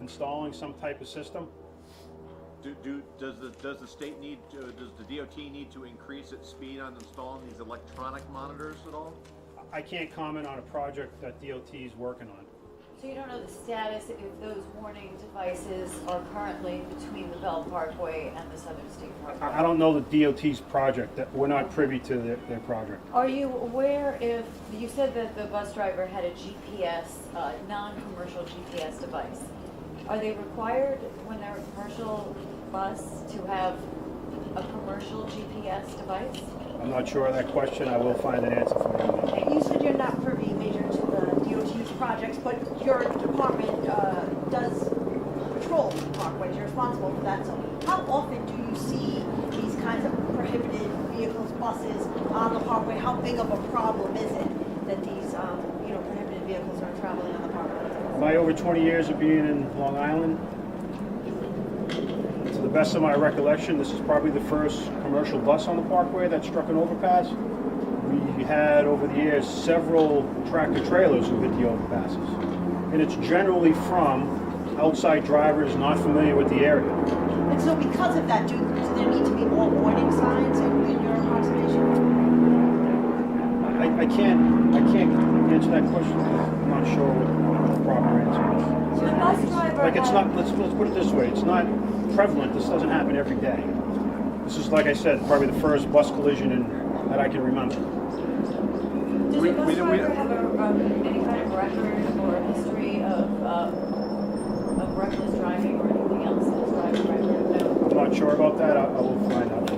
installing some type of system. Does the state need to, does the DOT need to increase its speed on installing these electronic monitors at all? I can't comment on a project that DOT is working on. So you don't know the status if those warning devices are currently between the Bell Parkway and the Southern State Parkway? I don't know the DOT's project. That we're not privy to their project. Are you aware if, you said that the bus driver had a GPS, non-commercial GPS device. Are they required when they're a commercial bus to have a commercial GPS device? I'm not sure of that question. I will find an answer for you. Okay, you said you're not privy, Major, to the DOT's projects, but your department does patrol the parkways. You're responsible for that. So how often do you see these kinds of prohibited vehicles, buses on the parkway? How big of a problem is it that these, prohibited vehicles are traveling on the parkway? My over 20 years of being in Long Island, to the best of my recollection, this is probably the first commercial bus on the parkway that struck an overpass. We had over the years several tractor trailers who hit the overpasses. And it's generally from outside drivers not familiar with the area. And so because of that, do there need to be more warning signs in your observation? I can't answer that question. I'm not sure what the proper answer is. So the bus driver Like it's not, let's put it this way, it's not prevalent. This doesn't happen every day. This is, like I said, probably the first bus collision that I can remember. Does the bus driver have any kind of record or history of reckless driving or anything else that his driver record? No. I'm not sure about that. I will find out for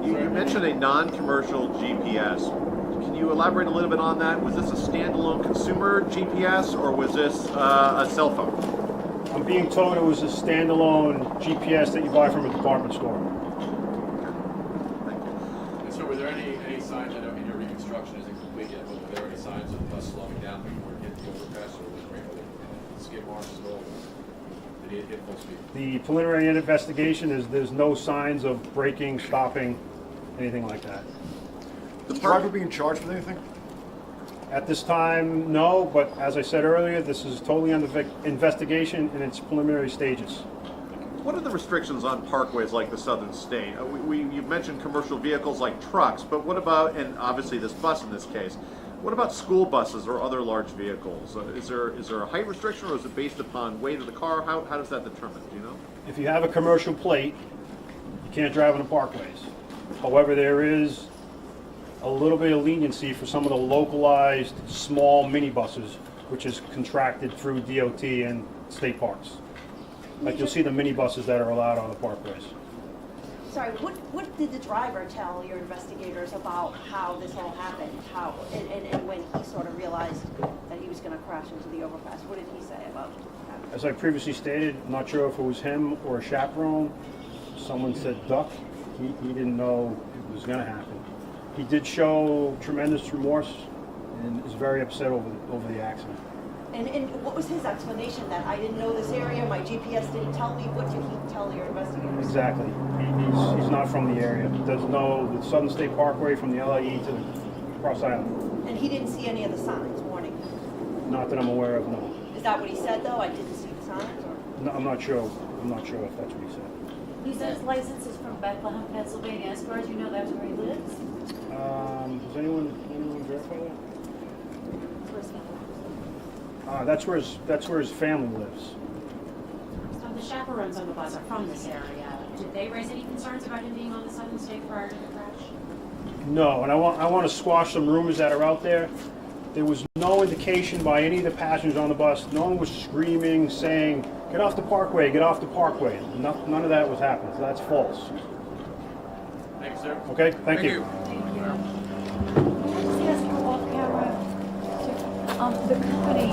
you. You mentioned a non-commercial GPS. Can you elaborate a little bit on that? Was this a standalone consumer GPS or was this a cell phone? I'm being told it was a standalone GPS that you buy from a department store. Thank you. And so were there any signs, I know in your reconstruction isn't complete yet, but were there any signs of us slowing down before it hit the overpass, or was there any skid marks at all? Did it hit full speed? The preliminary investigation is there's no signs of braking, stopping, anything like that. The driver being charged with anything? At this time, no, but as I said earlier, this is totally under investigation in its preliminary stages. What are the restrictions on parkways like the Southern State? You've mentioned commercial vehicles like trucks, but what about, and obviously this bus in this case, what about school buses or other large vehicles? Is there a height restriction or is it based upon weight of the car? How does that determine? Do you know? If you have a commercial plate, you can't drive on the parkways. However, there is a little bit of leniency for some of the localized small minibuses, which is contracted through DOT and state parks. Like you'll see the minibuses that are allowed on the parkways. Sorry, what did the driver tell your investigators about how this all happened? How and when he sort of realized that he was going to crash into the overpass? What did he say about that? As I previously stated, I'm not sure if it was him or a chaperone. Someone said duck. He didn't know it was going to happen. He did show tremendous remorse and is very upset over the accident. And what was his explanation? That I didn't know this area, my GPS didn't tell me. What did he tell your investigators? Exactly. He's not from the area. He doesn't know the Southern State Parkway from the LIE to Cross Island. And he didn't see any of the signs warning. Not that I'm aware of, no. Is that what he said though? I didn't see the signs? Or? No, I'm not sure. I'm not sure if that's what he said. He says license is from Bethlehem, Pennsylvania. As far as you know, that's where he lives? Does anyone verify that? That's where his family lives. So the chaperones on the bus are from this area. Did they raise any concerns about him being on the Southern State prior to the crash? No, and I want to squash some rumors that are out there. There was no indication by any of the passengers on the bus. No one was screaming, saying, "Get off the parkway! Get off the parkway!" None of that was happening. So that's false. Thank you, sir. Okay, thank you. Can I just ask you off camera? The company,